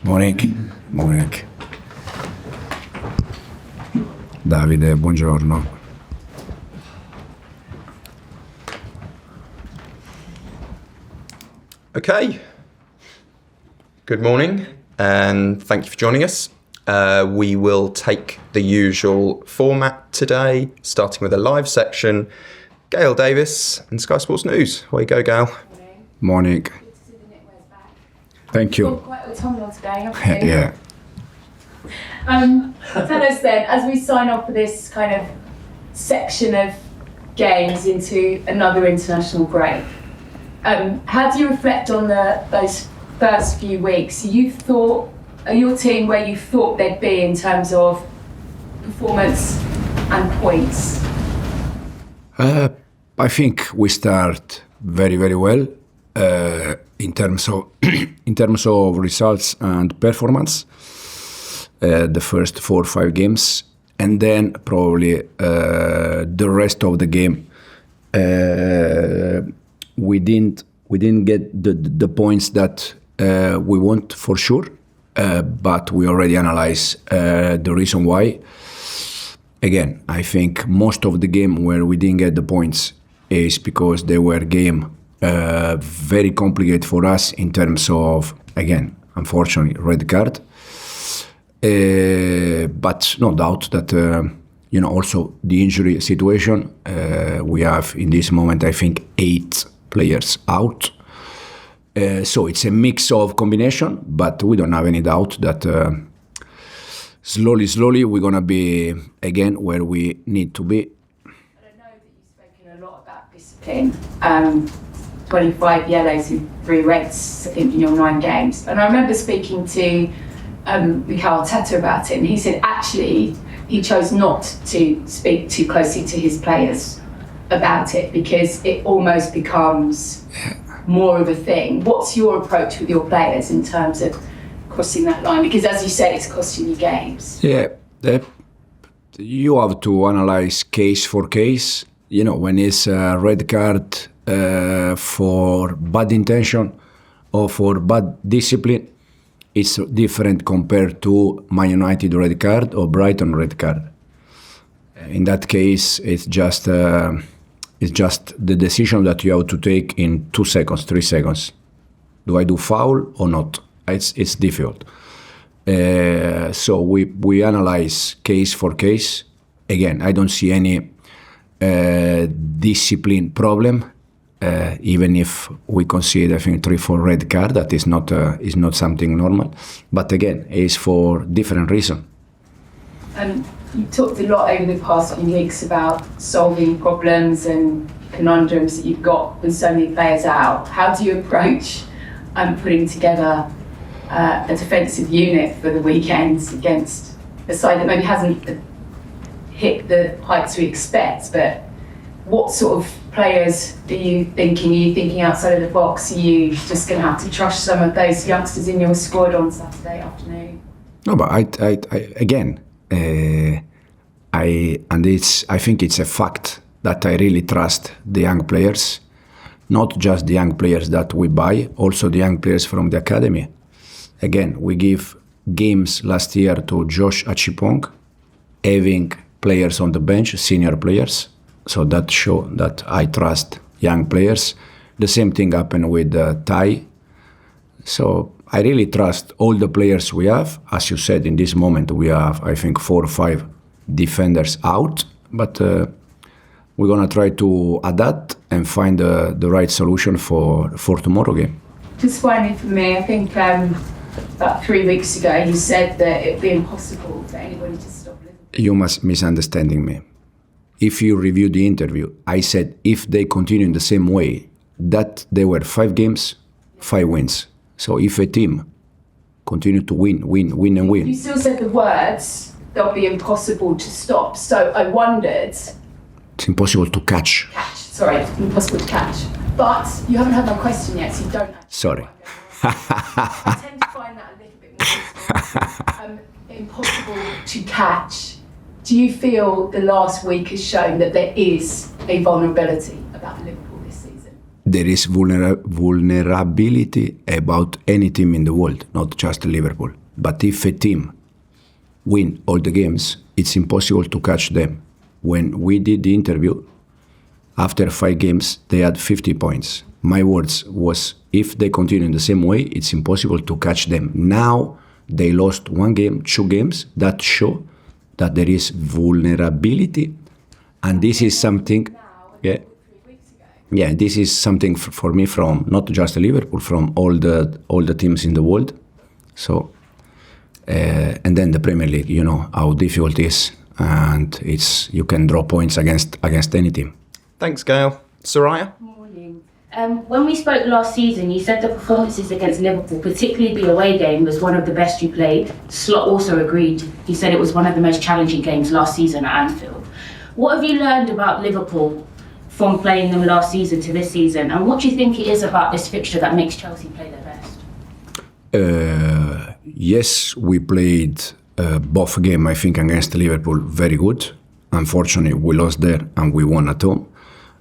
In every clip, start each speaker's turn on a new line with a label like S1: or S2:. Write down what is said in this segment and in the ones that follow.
S1: Morning. Davide, buongiorno.
S2: Okay. Good morning, and thank you for joining us. We will take the usual format today, starting with a live section. Gail Davis and Sky Sports News. Away you go, Gail.
S1: Morning.
S3: Good to see the knitwear's back.
S1: Thank you.
S3: You're quite autumnal today, haven't you?
S1: Yeah.
S3: Tell us then, as we sign off for this kind of section of games into another international break, how do you reflect on those first few weeks? You thought, are your team where you thought they'd be in terms of performance and points?
S1: I think we start very, very well in terms of results and performance. The first 4 or 5 games, and then probably the rest of the game we didn't get the points that we want for sure, but we already analyzed the reason why. Again, I think most of the game where we didn't get the points is because they were game very complicated for us in terms of, again, unfortunately, red card. But no doubt that also the injury situation, we have in this moment I think 8 players out, so it's a mix of combination, but we don't have any doubt that slowly we're gonna be again where we need to be.
S3: And I know that you've spoken a lot about discipline, 25 yellows and 3 reds I think in your 9 games, and I remember speaking to Mikel Arteta about it, and he said actually he chose not to speak too closely to his players about it because it almost becomes more of a thing. What's your approach with your players in terms of crossing that line? Because as you said, it's costing you games.
S1: Yeah, you have to analyze case for case. When it's a red card for bad intention or for bad discipline, it's different compared to Man United red card or Brighton red card. In that case, it's just the decision that you have to take in 2 seconds, 3 seconds. Do I do foul or not? It's difficult. So we analyze case for case. Again, I don't see any discipline problem. Even if we consider, I think, 3-4 red card, that is not something normal. But again, it's for different reason.
S3: You talked a lot over the past few weeks about solving problems and conundrums that you've got with so many players out. How do you approach putting together a defensive unit for the weekends against a side that maybe hasn't hit the heights we expect, but what sort of players are you thinking? Are you thinking outside of the box? Are you just going to have to trust some of those youngsters in your squad on Saturday afternoon?
S1: No, but I think it's a fact that I really trust the young players, not just the young players that we buy, also the young players from the academy. Again, we give games last year to Josh Achipong, having players on the bench, senior players. So that show that I trust young players. The same thing happened with Tai. So I really trust all the players we have. As you said, in this moment we have, I think, 4 or 5 defenders out. But we're going to try to adapt and find the right solution for tomorrow game.
S3: Just finally for me, I think about 3 weeks ago you said that it would be impossible for anybody to stop Liverpool.
S1: You must misunderstanding me. If you review the interview, I said if they continue in the same way, that there were 5 games, 5 wins. So if a team continue to win.
S3: You still said the words, they'll be impossible to stop. So I wondered...
S1: It's impossible to catch.
S3: Impossible to catch. But you haven't had my question yet, so you don't have to.
S1: Sorry.
S3: I tend to find that a little bit more useful. Impossible to catch. Do you feel the last week has shown that there is a vulnerability about Liverpool this season?
S1: There is vulnerability about any team in the world, not just Liverpool. But if a team win all the games, it's impossible to catch them. When we did the interview, after 5 games, they had 50 points. My words was, if they continue in the same way, it's impossible to catch them. Now, they lost 1 game, 2 games, that show that there is vulnerability. And this is something, this is something for me from not just Liverpool, from all the teams in the world. So, and then the Premier League, you know how difficult it is, and you can draw points against any team.
S2: Thanks, Gail. Soraya?
S4: Morning. When we spoke last season, you said the performances against Liverpool, particularly the away game, was one of the best you played. Slot also agreed. He said it was one of the most challenging games last season at Anfield. What have you learned about Liverpool from playing them last season to this season, and what do you think it is about this fixture that makes Chelsea play their best?
S1: Yes, we played both games, I think, against Liverpool very good. Unfortunately, we lost there and we won at home.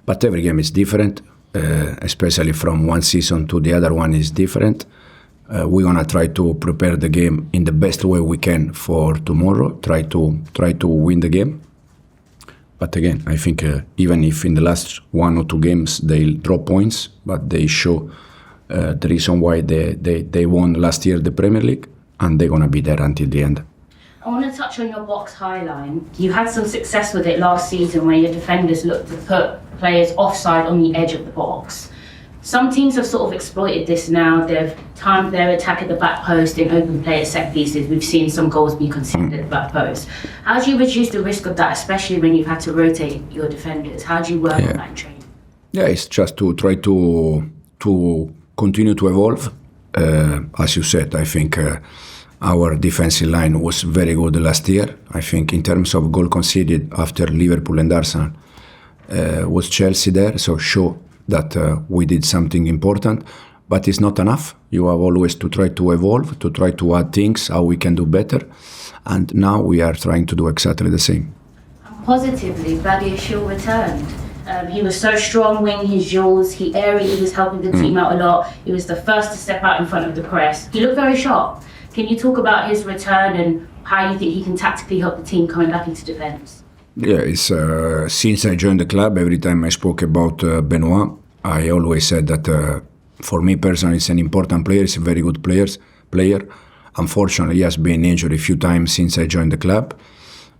S1: But every game is different, especially from one season to the other one is different. We're gonna try to prepare the game in the best way we can for tomorrow. Try to win the game. But again, I think even if in the last 1 or 2 games they draw points, but they show the reason why they won last year the Premier League, and they're gonna be there until the end.
S4: I want to touch on your box high line. You had some success with it last season where your defenders looked to put players offside on the edge of the box. Some teams have sort of exploited this now. They've timed their attack at the back post in open play at set pieces. We've seen some goals be conceded at the back post. How do you reduce the risk of that, especially when you've had to rotate your defenders? How do you work on that in training?
S1: Yeah, it's just to try to continue to evolve. As you said, I think our defensive line was very good last year. I think in terms of goal conceded after Liverpool and Arsenal was Chelsea there, so show that we did something important, but it's not enough. You have always to try to evolve, to try to add things, how we can do better, and now we are trying to do exactly the same.
S4: Positively, Badiashile returned. He was so strong winning his duels, he was helping the team out a lot, he was the first to step out in front of the press. He looked very sharp. Can you talk about his return and how you think he can tactically help the team coming back into defence?
S1: Yeah, it's since I joined the club, every time I spoke about Benoit, I always said that for me personally, it's an important player. He's a very good player. Unfortunately, he has been injured a few times since I joined the club.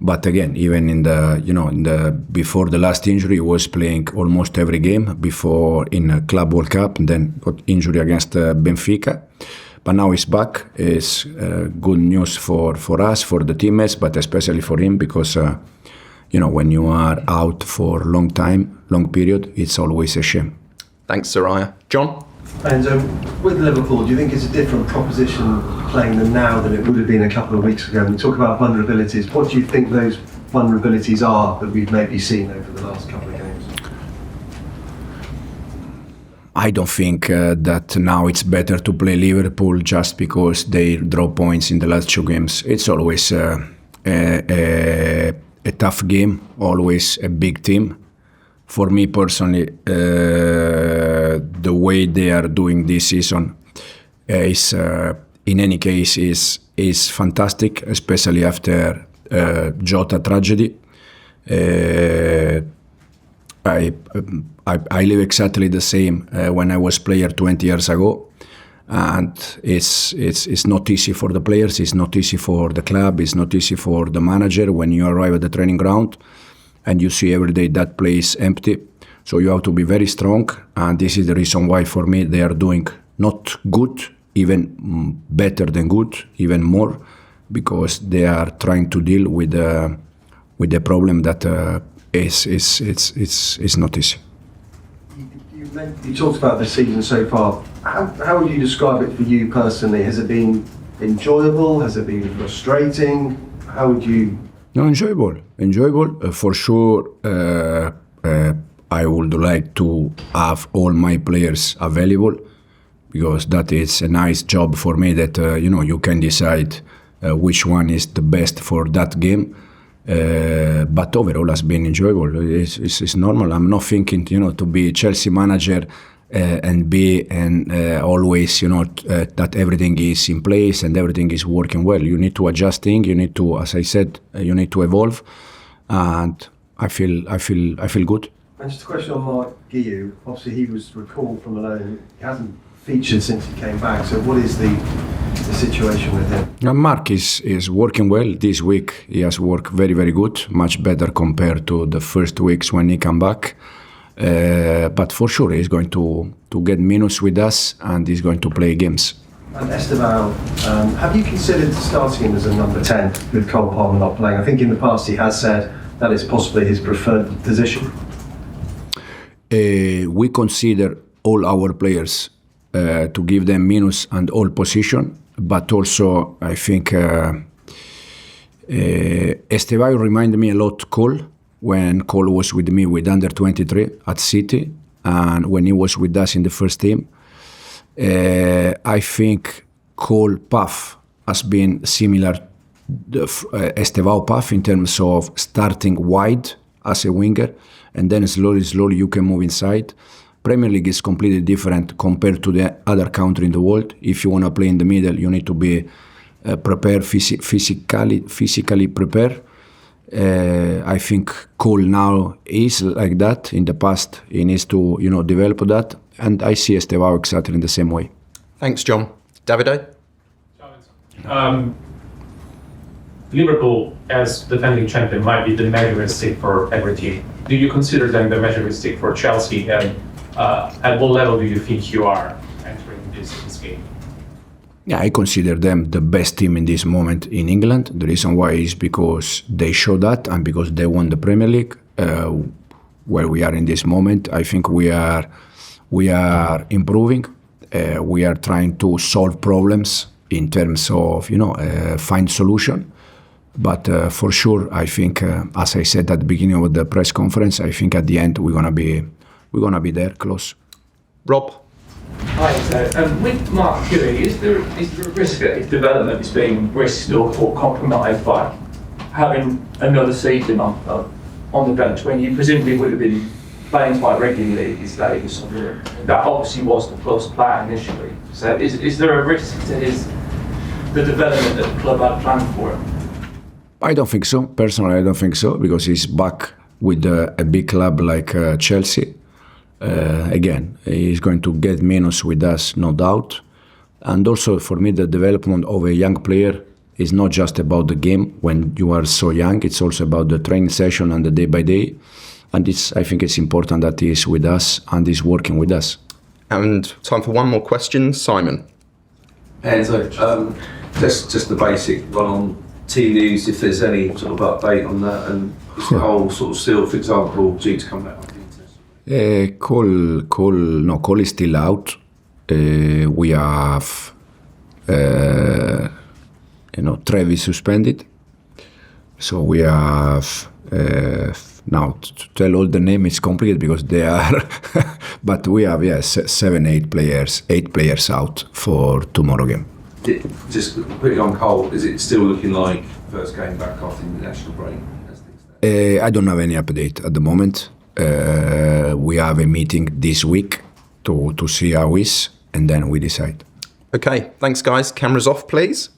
S1: But again, even before the last injury, he was playing almost every game before in a Club World Cup, and then got injury against Benfica. But now he's back. It's good news for us, for the teammates, but especially for him because. When you are out for a long period, it's always a shame.
S2: Thanks, Soraya. John?
S5: Enzo, with Liverpool, do you think it's a different proposition playing them now than it would have been a couple of weeks ago? When you talk about vulnerabilities, what do you think those vulnerabilities are that we've maybe seen over the last couple of games?
S1: I don't think that now it's better to play Liverpool just because they draw points in the last 2 games. It's always a tough game, always a big team. For me personally, the way they are doing this season is, in any case, is fantastic, especially after Jota tragedy. I live exactly the same when I was player 20 years ago. And it's not easy for the players, it's not easy for the club, it's not easy for the manager when you arrive at the training ground and you see every day that place empty. So you have to be very strong, and this is the reason why for me they are doing not good, even better than good, even more, because they are trying to deal with the problem that is not easy.
S5: You talked about the season so far. How would you describe it for you personally? Has it been enjoyable? Has it been frustrating? How would you?
S1: No, enjoyable. For sure. I would like to have all my players available because that is a nice job for me. That you can decide which one is the best for that game. But overall, has been enjoyable. It's normal. I'm not thinking, to be Chelsea manager and always, that everything is in place and everything is working well. You need to adjust things. You need to, as I said, you need to evolve, and I feel good.
S5: And just a question on Marc Guiu. Obviously, he was recalled from a loan. He hasn't featured since he came back. So, what is the situation with him?
S1: Marc is working well this week. He has worked very, very good, much better compared to the first weeks when he came back. But for sure, he's going to get minutes with us, and he's going to play games.
S5: And Esteban, have you considered starting him as a number 10 with Cole Palmer not playing? I think in the past he has said that is possibly his preferred position.
S1: We consider all our players to give them minutes and all position, but also I think Esteban reminded me a lot Cole when Cole was with me with under 23 at City, and when he was with us in the first team. I think Cole path has been similar to Esteban path in terms of starting wide as a winger, and then slowly you can move inside. Premier League is completely different compared to the other country in the world. If you want to play in the middle, you need to be prepared, physically prepared. I think Cole now is like that. In the past, he needs to develop that, and I see Esteban exactly in the same way.
S2: Thanks, John. Davide?
S6: Liverpool, as defending champion, might be the measuring stick for every team. Do you consider them the measuring stick for Chelsea? And at what level do you think you are entering this game?
S1: Yeah, I consider them the best team in this moment in England. The reason why is because they show that, and because they won the Premier League. Where we are in this moment, I think we are improving. We are trying to solve problems in terms of find solution. But for sure, I think, as I said at the beginning of the press conference, I think at the end we're gonna be there close.
S2: Rob?
S7: Hi, with Marc Guiu, is there a risk that his development is being risked or compromised by having another season on the bench when you presumably would have been playing quite regularly these days? That obviously was the plus plan initially. So is there a risk to the development that the club had planned for him?
S1: I don't think so. Personally, I don't think so, because he's back with a big club like Chelsea. Again, he's going to get minutes with us, no doubt. And also, for me, the development of a young player is not just about the game when you are so young. It's also about the training session and the day by day. And I think it's important that he is with us and is working with us.
S2: And time for one more question. Simon?
S8: Enzo, just the basic one on team news, if there's any sort of update on that, and is the whole sort of still, for example, due to come back?
S1: Cole is still out. We have Travis suspended, so we have now to tell all the name is complicated because they are, but we have 8 players out for tomorrow game.
S8: Just put it on Cole. Is it still looking like first game back after the international break?
S1: I don't have any update at the moment. We have a meeting this week to see how it is, and then we decide.
S2: Okay, thanks guys. Cameras off, please.